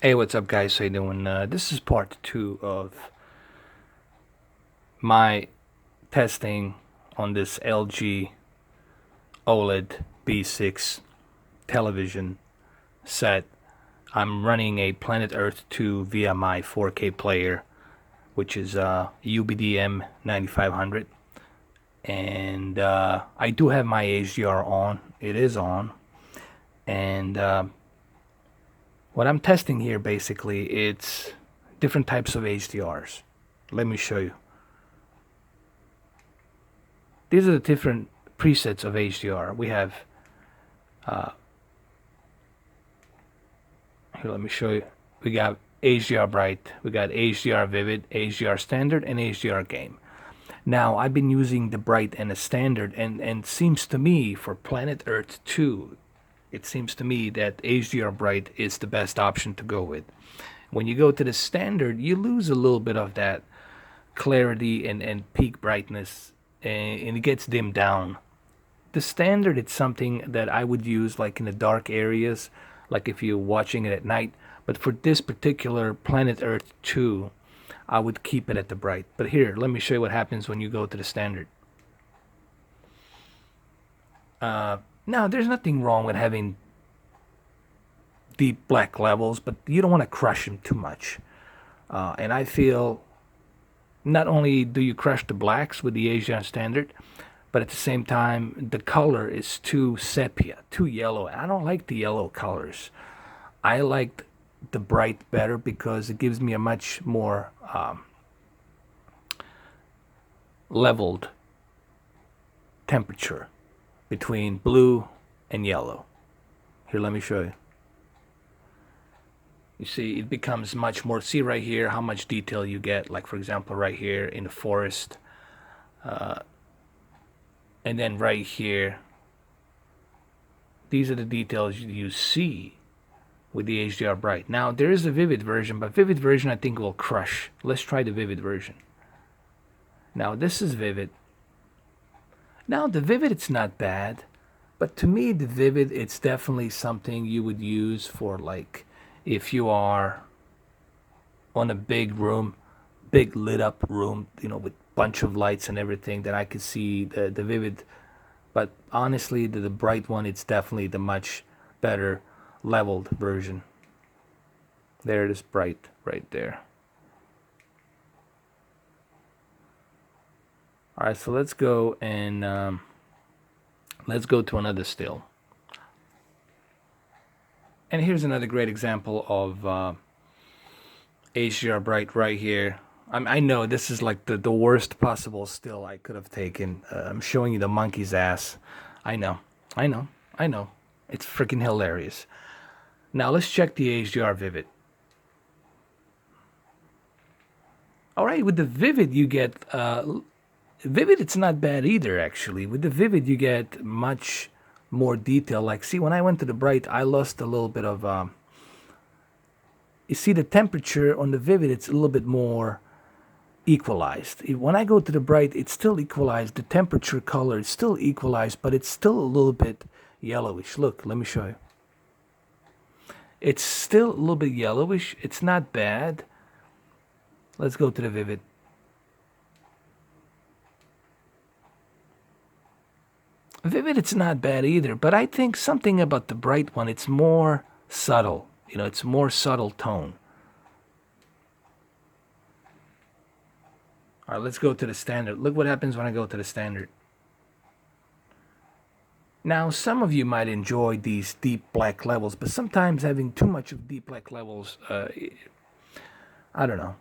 Hey, what's up, guys? How you doing? This is part two of my testing on this LG Oled B6 television set. I'm running a Planet Earth 2 via my 4K player, which is UBDM 9500, and I do have my HDR on. It is on, and what I'm testing here basically it's different types of HDRs. Let me show you. These are the different presets of HDR. We have, here, let me show you. We got HDR Bright, we got HDR Vivid, HDR Standard, and HDR Game. Now, I've been using the Bright and the Standard, and seems to me for Planet Earth 2, it seems to me that HDR Bright is the best option to go with. When you go to the Standard, you lose a little bit of that clarity and peak brightness, and it gets dimmed down. The Standard, it's something that I would use like in the dark areas, like if you're watching it at night. But for this particular Planet Earth 2, I would keep it at the Bright. But here, let me show you what happens when you go to the Standard. Now, there's nothing wrong with having deep black levels, but you don't want to crush them too much. And I feel not only do you crush the blacks with the Asian Standard, but at the same time, the color is too sepia, too yellow. I don't like the yellow colors. I like the Bright better because it gives me a much more leveled temperature between blue and yellow. Here, let me show you. You see, it becomes much more. See right here how much detail you get. Like, for example, right here in the forest. And then right here, these are the details you see with the HDR Bright. Now, there is a Vivid version, but Vivid version I think will crush. Let's try the Vivid version. Now, this is Vivid. Now, the Vivid, it's not bad. But to me, the Vivid, it's definitely something you would use for, like, if you are on a big room, big lit up room, with bunch of lights and everything, that I could see the Vivid. But honestly, the Bright one, it's definitely the much better leveled version. There it is, Bright right there. All right, so let's go and let's go to another still. And here's another great example of HDR Bright right here. I know this is like the worst possible still I could have taken. I'm showing you the monkey's ass. I know, I know, I know. It's freaking hilarious. Now let's check the HDR Vivid. All right, with the Vivid you get Vivid. It's not bad either, actually. With the Vivid you get much more detail. Like, see, when I went to the Bright, I lost a little bit of. You see, the temperature on the Vivid, it's a little bit more equalized. When I go to the Bright, it's still equalized. The temperature color is still equalized, but it's still a little bit yellowish. Look, let me show you. It's still a little bit yellowish. It's not bad. Let's go to the Vivid. Vivid, it's not bad either, but I think something about the Bright one, it's more subtle. It's more subtle tone. All right, let's go to the Standard. Look what happens when I go to the Standard. Now, some of you might enjoy these deep black levels, but sometimes having too much of deep black levels, I don't know.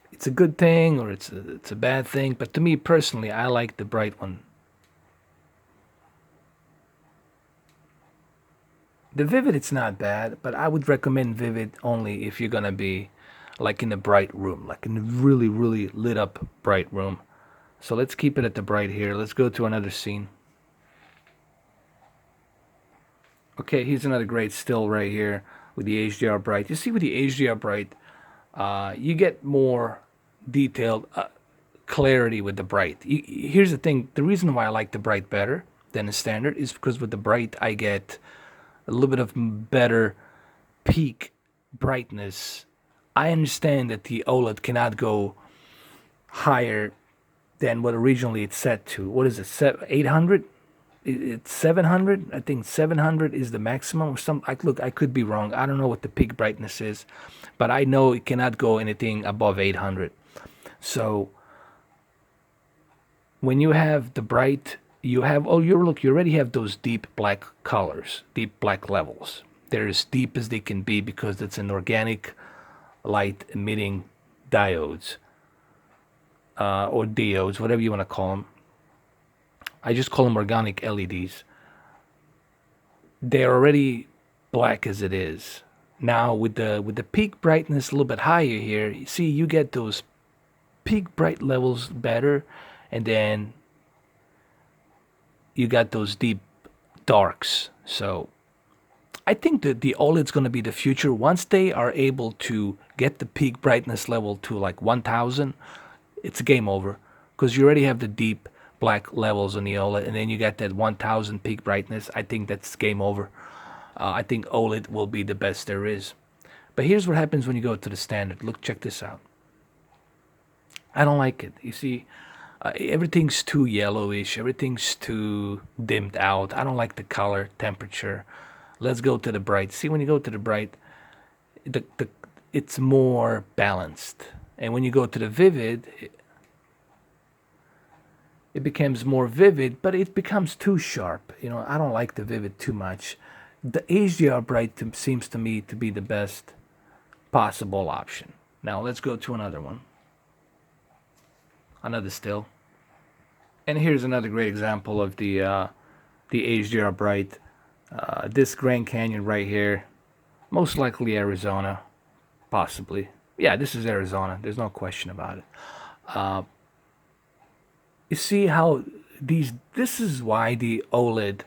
It's a good thing or it's a bad thing, but to me personally, I like the Bright one. The Vivid, it's not bad, but I would recommend Vivid only if you're gonna be like in a bright room, like in a really, really lit up bright room. So let's keep it at the Bright here. Let's go to another scene. Okay, here's another great still right here with the HDR Bright. You see, with the HDR Bright, you get more detailed clarity with the Bright. Here's the thing: the reason why I like the Bright better than the Standard is because with the Bright I get a little bit of better peak brightness. I understand that the OLED cannot go higher than what originally it's set to. What is it? 800? It's 700. I think 700 is the maximum. Or some. Look, I could be wrong. I don't know what the peak brightness is, but I know it cannot go anything above 800. So when you have the bright, you have, oh, you already have those deep black colors, deep black levels. They're as deep as they can be because it's an organic light emitting diodes, or diodes, whatever you want to call them. I just call them organic LEDs. They're already black as it is. Now with the peak brightness a little bit higher here, you see you get those peak bright levels better, and then you got those deep darks. So I think that the OLED's going to be the future. Once they are able to get the peak brightness level to like 1000, it's game over, because you already have the deep black levels on the OLED, and then you got that 1000 peak brightness. I think that's game over. I think OLED will be the best there is. But here's what happens when you go to the standard. Look, check this out. I don't like it. You see, everything's too yellowish. Everything's too dimmed out. I don't like the color, temperature. Let's go to the bright. See, when you go to the bright, it's more balanced. And when you go to the vivid, it becomes more vivid, but it becomes too sharp. I don't like the vivid too much. The HDR Bright seems to me to be the best possible option. Now let's go to another one. Another still. And here's another great example of the HDR Bright. This Grand Canyon right here, most likely Arizona, possibly. Yeah, this is Arizona. There's no question about it. You see how this is why the OLED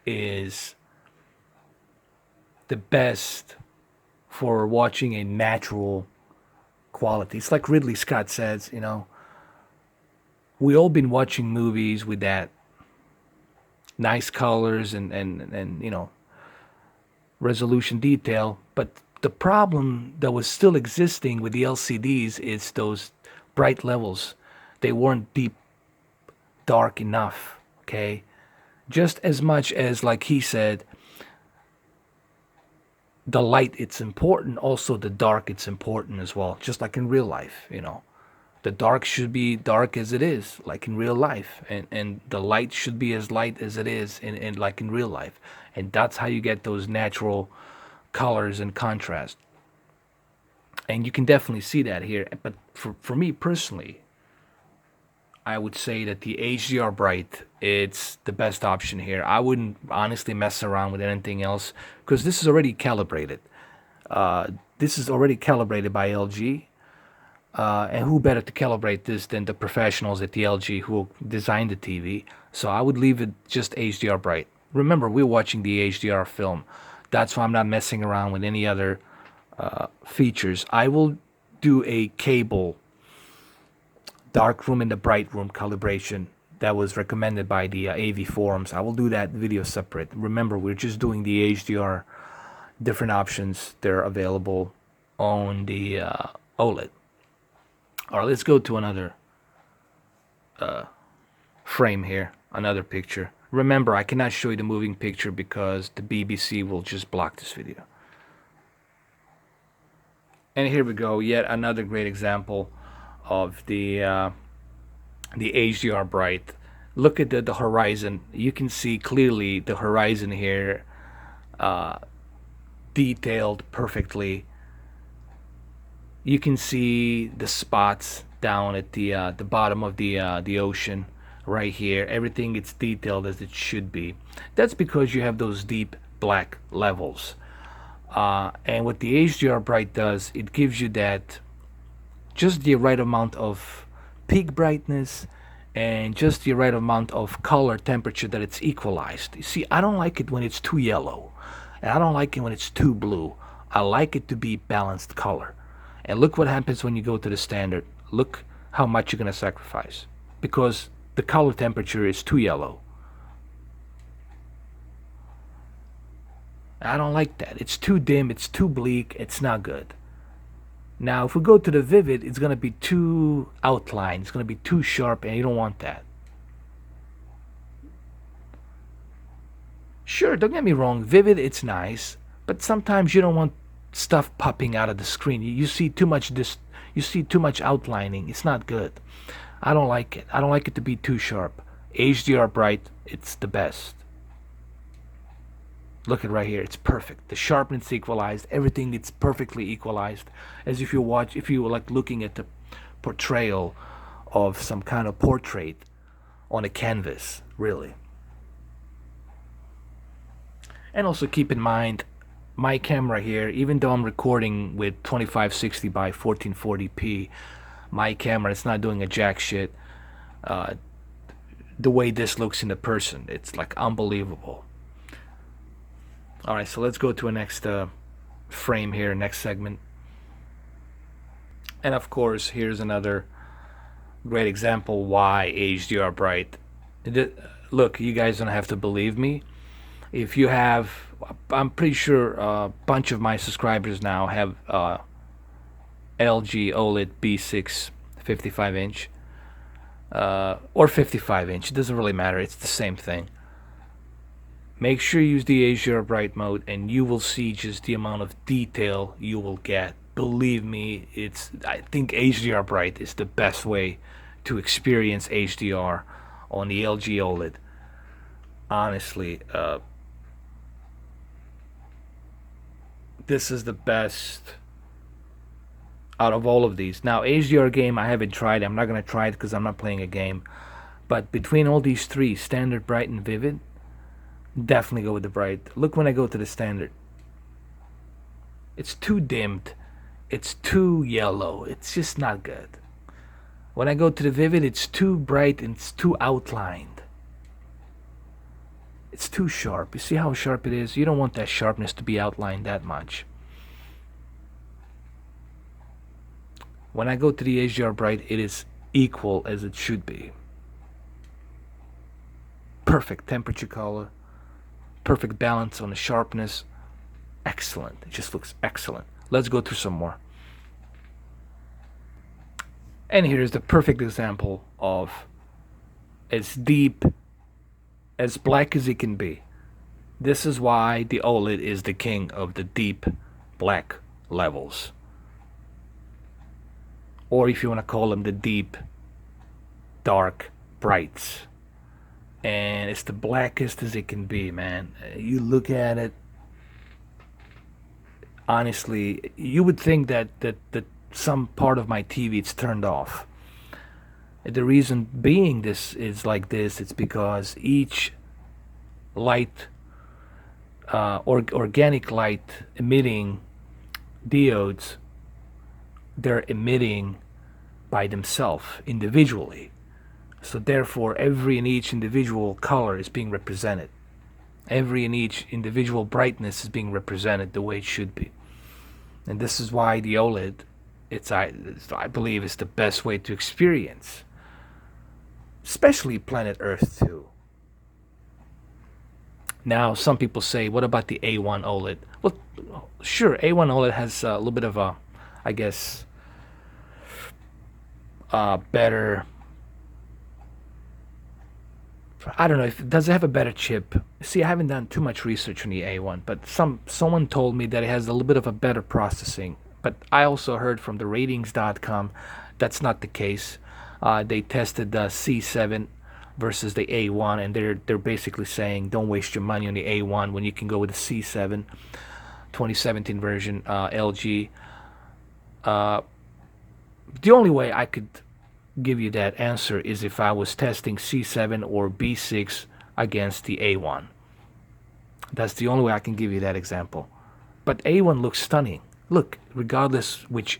is the best for watching a natural quality. It's like Ridley Scott says, we all been watching movies with that nice colors and resolution detail, but the problem that was still existing with the LCDs is those bright levels. They weren't deep dark enough, okay? Just as much as, like he said, the light, it's important, also the dark, it's important as well, just like in real life. The dark should be dark as it is, like in real life, and the light should be as light as it is in like in real life. And that's how you get those natural colors and contrast. And you can definitely see that here. But for me personally, I would say that the HDR Bright, it's the best option here. I wouldn't honestly mess around with anything else, because this is already calibrated. This is already calibrated by LG. And who better to calibrate this than the professionals at the LG who designed the TV? So I would leave it just HDR Bright. Remember, we're watching the HDR film. That's why I'm not messing around with any other features. I will do a cable dark room and the bright room calibration that was recommended by the AV forums. I will do that video separate. Remember, we're just doing the HDR, different options. They're available on the OLED. All right, let's go to another frame here, another picture. Remember, I cannot show you the moving picture because the BBC will just block this video. And here we go, yet another great example of the HDR Bright. Look at the horizon. You can see clearly the horizon here, detailed perfectly. You can see the spots down at the bottom of the ocean right here. Everything is detailed as it should be. That's because you have those deep black levels. And what the HDR Bright does, it gives you that just the right amount of peak brightness and just the right amount of color temperature that it's equalized. You see, I don't like it when it's too yellow, and I don't like it when it's too blue. I like it to be balanced color. And look what happens when you go to the standard. Look how much you're going to sacrifice because the color temperature is too yellow. I don't like that. It's too dim, it's too bleak, it's not good. Now, if we go to the vivid, it's going to be too outlined, it's going to be too sharp, and you don't want that. Sure, don't get me wrong, vivid, it's nice, but sometimes you don't want stuff popping out of the screen. You see too much you see too much outlining. It's not good. I don't like it. I don't like it to be too sharp. HDR Bright, it's the best. Look at right here, it's perfect. The sharpness equalized, everything it's perfectly equalized, as if you were like looking at the portrayal of some kind of portrait on a canvas, really. And also keep in mind, my camera here, even though I'm recording with 2560 by 1440p, my camera, it's not doing a jack shit. Uh, the way this looks in the person, it's like unbelievable. All right, so let's go to a next frame here, next segment. And of course, here's another great example why HDR Bright. Look, you guys don't have to believe me. If you have, I'm pretty sure a bunch of my subscribers now have LG OLED B6 55 inch or 55 inch. It doesn't really matter. It's the same thing. Make sure you use the HDR Bright mode, and you will see just the amount of detail you will get. Believe me, I think HDR Bright is the best way to experience HDR on the LG OLED. Honestly, this is the best out of all of these. Now, HDR game, I haven't tried. I'm not going to try it because I'm not playing a game. But between all these three, standard, bright, and vivid, definitely go with the bright. Look when I go to the standard. It's too dimmed. It's too yellow. It's just not good. When I go to the vivid, it's too bright and it's too outlined. It's too sharp. You see how sharp it is? You don't want that sharpness to be outlined that much. When I go to the HDR Bright, it is equal as it should be. Perfect temperature color. Perfect balance on the sharpness. Excellent. It just looks excellent. Let's go through some more. And here's the perfect example of as deep, as black as it can be. This is why the OLED is the king of the deep black levels. Or if you want to call them the deep, dark brights. And it's the blackest as it can be, man. You look at it, honestly, you would think that some part of my TV it's turned off. The reason being this is like this, it's because each light, organic light emitting diodes, they're emitting by themselves individually. So therefore, every and each individual color is being represented. Every and each individual brightness is being represented the way it should be. And this is why the OLED, I believe, is the best way to experience, especially planet Earth too. Now, some people say, what about the A1 OLED? Well, sure, A1 OLED has a little bit of a, I guess, better, I don't know, if does it have a better chip? See, I haven't done too much research on the A1, but someone told me that it has a little bit of a better processing. But I also heard from the ratings.com that's not the case. They tested the C7 versus the A1, and they're basically saying don't waste your money on the A1 when you can go with the C7 2017 version LG. The only way I could give you that answer is if I was testing C7 or B6 against the A1. That's the only way I can give you that example. But A1 looks stunning. Look, regardless which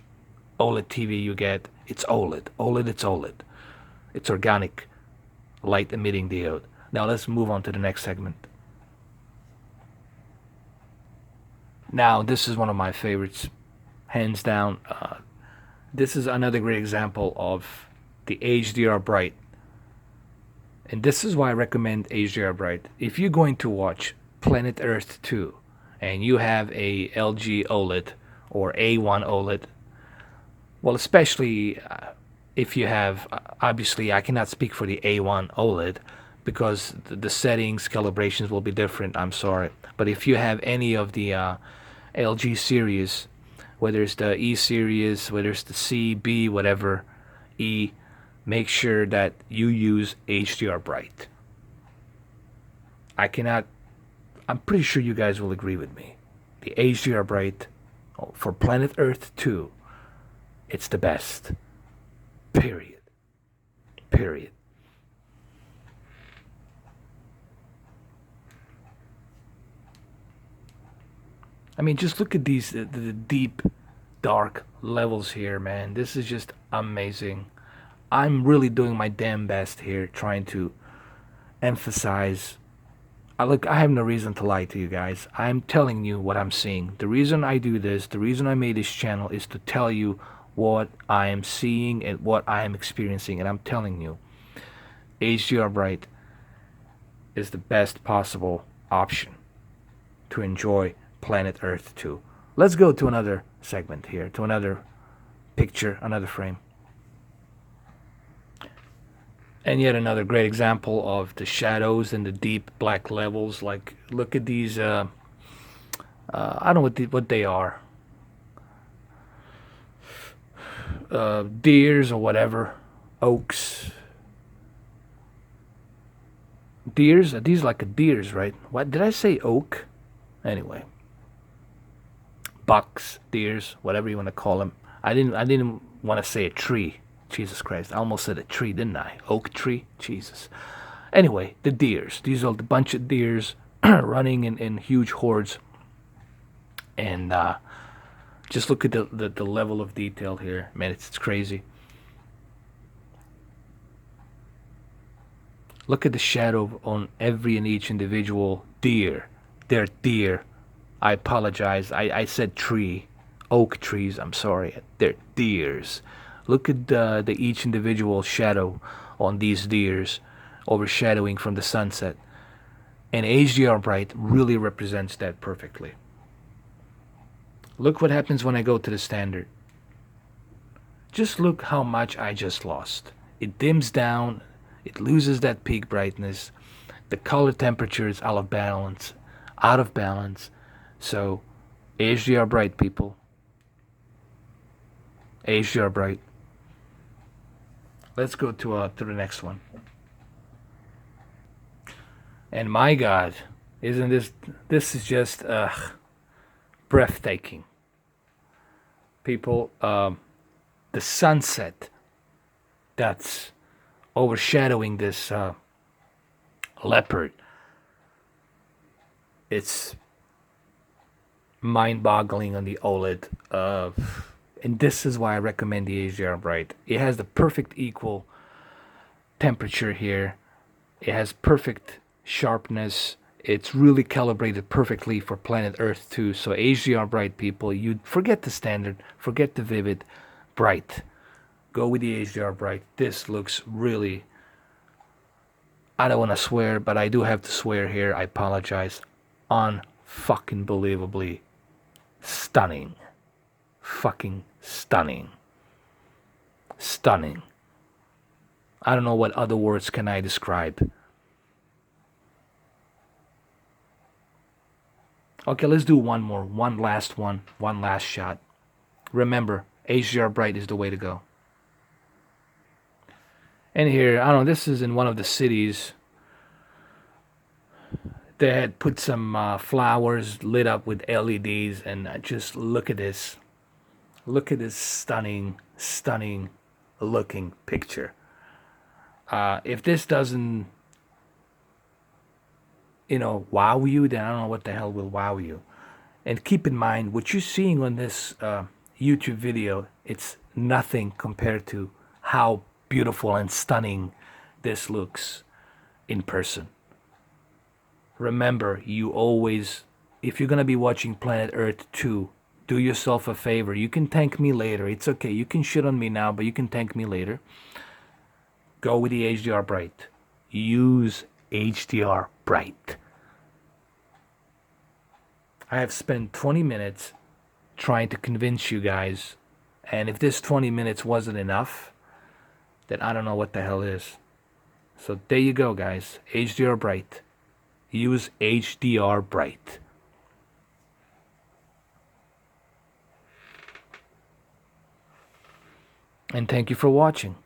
OLED TV you get, it's OLED. OLED, it's OLED. It's organic light emitting diode. Now let's move on to the next segment. Now this is one of my favorites, hands down. This is another great example of the HDR Bright. And this is why I recommend HDR Bright. If you're going to watch Planet Earth 2 and you have a LG OLED or A1 OLED, well, especially if you have, obviously, I cannot speak for the A1 OLED because the settings, calibrations will be different. I'm sorry. But if you have any of the LG series, whether it's the E series, whether it's the C, B, whatever, E, make sure that you use HDR Bright. I'm pretty sure you guys will agree with me. The HDR Bright for Planet Earth 2, it's the best. Period. Period. I mean, just look at these the deep, dark levels here, man. This is just amazing. I'm really doing my damn best here, trying to emphasize. Look, I have no reason to lie to you guys. I'm telling you what I'm seeing. The reason I do this, the reason I made this channel is to tell you what I am seeing and what I am experiencing. And I'm telling you, HDR Bright is the best possible option to enjoy Planet Earth 2. Let's go to another segment here, to another picture, another frame. And yet another great example of the shadows and the deep black levels. Like, look at these, I don't know what they are. Deers or whatever. Oaks. Deers? Are these like a deers, right? What did I say? Oak? Anyway. Bucks, deers, whatever you want to call them. I didn't want to say a tree. Jesus Christ, I almost said a tree, didn't I? Oak tree? Jesus. Anyway, the deers. These are the bunch of deers running in huge hordes. And just look at the level of detail here. Man, it's crazy. Look at the shadow on every and each individual deer. They're deer. I apologize. I said tree. Oak trees, I'm sorry. They're deers. Look at the each individual shadow on these deers overshadowing from the sunset. And HDR Bright really represents that perfectly. Look what happens when I go to the standard. Just look how much I just lost. It dims down. It loses that peak brightness. The color temperature is out of balance. Out of balance. So, HDR Bright, people. HDR Bright. Let's go to the next one. And my God, isn't this is just breathtaking. People, the sunset that's overshadowing this leopard, it's mind-boggling on the OLED. And this is why I recommend the HDR Bright. It has the perfect equal temperature here. It has perfect sharpness. It's really calibrated perfectly for Planet Earth 2. So HDR Bright, people, you forget the standard, forget the vivid, bright. Go with the HDR Bright. This looks really, I don't want to swear, but I do have to swear here. I apologize. Unfucking believably stunning. Fucking stunning. Stunning. I don't know what other words can I describe. Okay, let's do one more. One last shot. Remember, HDR Bright is the way to go. And here, I don't know, this is in one of the cities. They had put some flowers lit up with LEDs, and just look at this. Look at this stunning, stunning looking picture. If this doesn't, wow you, then I don't know what the hell will wow you. And keep in mind, what you're seeing on this YouTube video, it's nothing compared to how beautiful and stunning this looks in person. Remember, you always, if you're going to be watching Planet Earth 2, do yourself a favor. You can thank me later. It's okay. You can shit on me now, but you can thank me later. Go with the HDR Bright. Use HDR Bright. I have spent 20 minutes trying to convince you guys, and if this 20 minutes wasn't enough, then I don't know what the hell is. So there you go, guys. HDR Bright. Use HDR Bright. And thank you for watching.